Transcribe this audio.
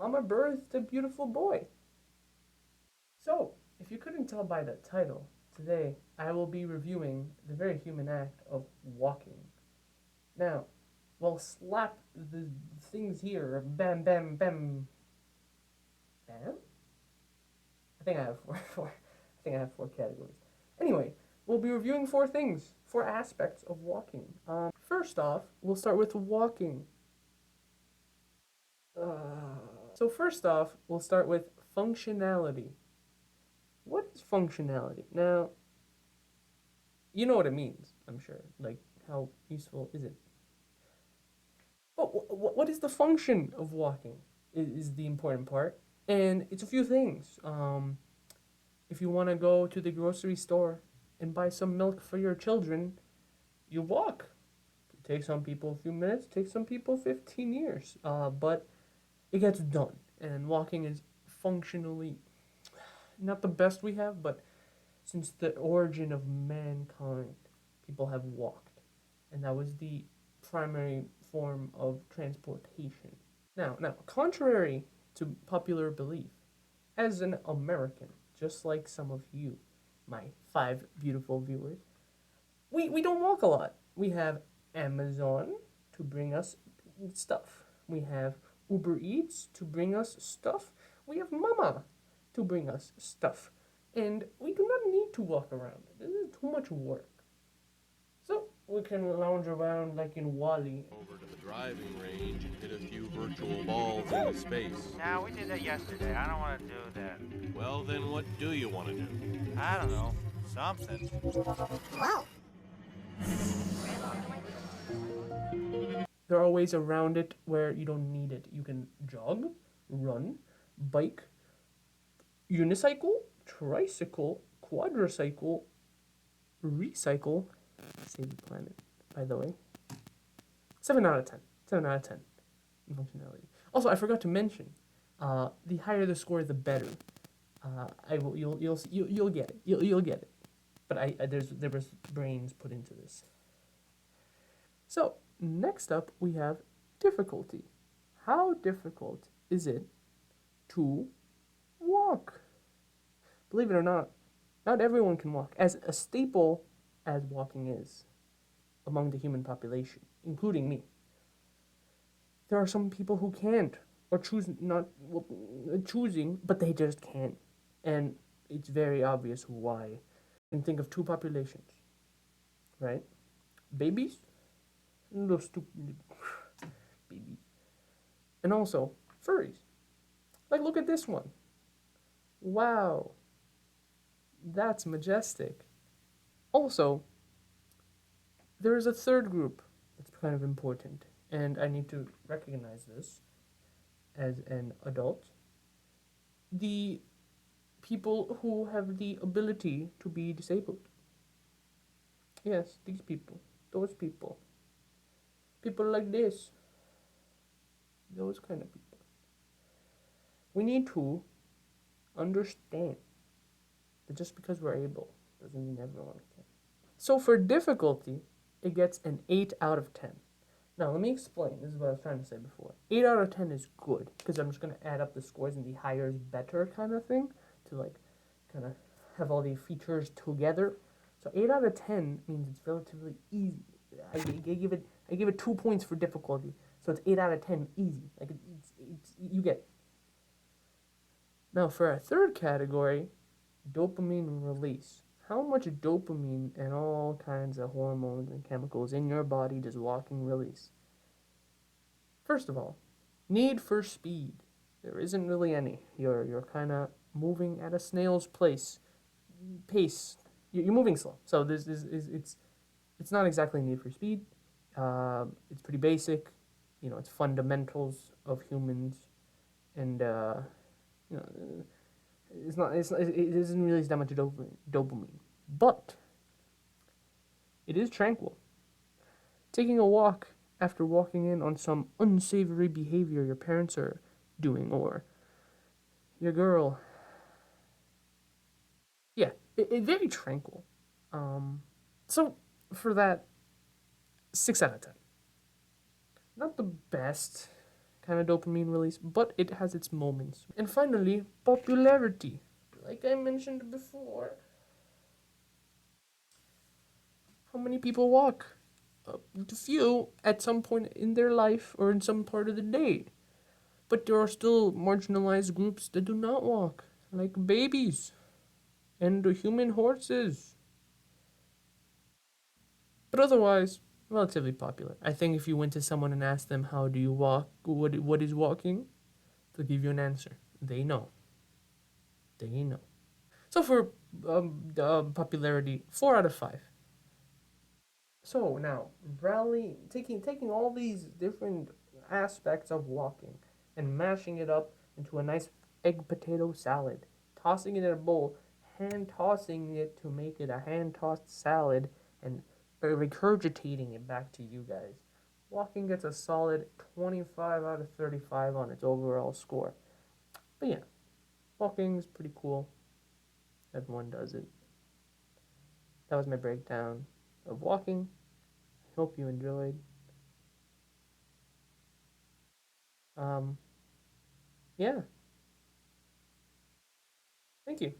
Mama birthed a beautiful boy. So, if you couldn't tell by the title, today I will be reviewing the very human act of walking. Now, we'll slap the things here, bam, bam, bam, bam. I think I have four. I think I have four categories. Anyway, we'll be reviewing four things, four aspects of walking. First off, we'll start with walking. So first off, we'll start with functionality. What is functionality? Now, you know what it means, I'm sure. Like, how useful is it? But what is the function of walking? Is the important part, and it's a few things. If you want to go to the grocery store and buy some milk for your children, you walk. It takes some people a few minutes. It takes some people 15 years. But it gets done, and walking is functionally not the best we have, but since the origin of mankind, people have walked, and that was the primary form of transportation. Now, contrary to popular belief, as an American, just like some of you, my five beautiful viewers, we don't walk a lot. We have Amazon to bring us stuff. We have Uber Eats to bring us stuff. We have Mama to bring us stuff. And we do not need to walk around. This is too much work. So we can lounge around like in Wally. Over to the driving range and hit a few virtual balls into space. Now, we did that yesterday. I don't want to do that. Well, then what do you want to do? I don't know. Something. Wow. There are ways around it where you don't need it. You can jog, run, bike, unicycle, tricycle, quadricycle, recycle. Save the planet, by the way. 7 out of 10. 7 out of 10 in functionality. Also, I forgot to mention, the higher the score, the better. You'll get it. You'll get it. But there was brains put into this. So next up we have difficulty. How difficult is it to walk? Believe it or not everyone can walk. As a staple as walking is among the human population, including me, there are some people who can't, or choosing, but they just can't. And it's very obvious why. You can think of two populations, right? Babies, those stupid babies, and also furries. Like, look at this one. Wow, that's majestic. Also, there is a third group that's kind of important, and I need to recognize this as an adult. The people who have the ability to be disabled. Yes, these people, those people. People like this. Those kind of people. We need to understand that just because we're able doesn't mean everyone can. So for difficulty, it gets an 8 out of 10. Now, let me explain. This is what I was trying to say before. 8 out of 10 is good, because I'm just going to add up the scores and the higher is better kind of thing, to like kind of have all the features together. So 8 out of 10 means it's relatively easy. I give it 2 points for difficulty, so it's 8 out of 10 easy. Like it's you get it. Now for our third category, dopamine release. How much dopamine and all kinds of hormones and chemicals in your body does walking release? First of all, need for speed. There isn't really any. You're kind of moving at a snail's pace. You're moving slow. So this is it's not exactly need for speed. It's pretty basic. You know, it's fundamentals of humans, and you know, it doesn't release that much dopamine, but it is tranquil. Taking a walk after walking in on some unsavory behavior your parents are doing, or your girl. Yeah, it very tranquil. So for that, 6 out of 10. Not the best kind of dopamine release, but it has its moments. And finally, popularity. Like I mentioned before, how many people walk? A few at some point in their life or in some part of the day. But there are still marginalized groups that do not walk, like babies and human horses. But otherwise, relatively popular. I think if you went to someone and asked them, how do you walk? What is walking? They'll give you an answer. They know. They know. So for popularity, 4 out of 5. So now, taking all these different aspects of walking and mashing it up into a nice egg potato salad, tossing it in a bowl, hand tossing it to make it a hand tossed salad, and regurgitating it back to you guys. Walking gets a solid 25 out of 35 on its overall score. But yeah, walking is pretty cool. Everyone does it. That was my breakdown of walking. I hope you enjoyed. Yeah, thank you.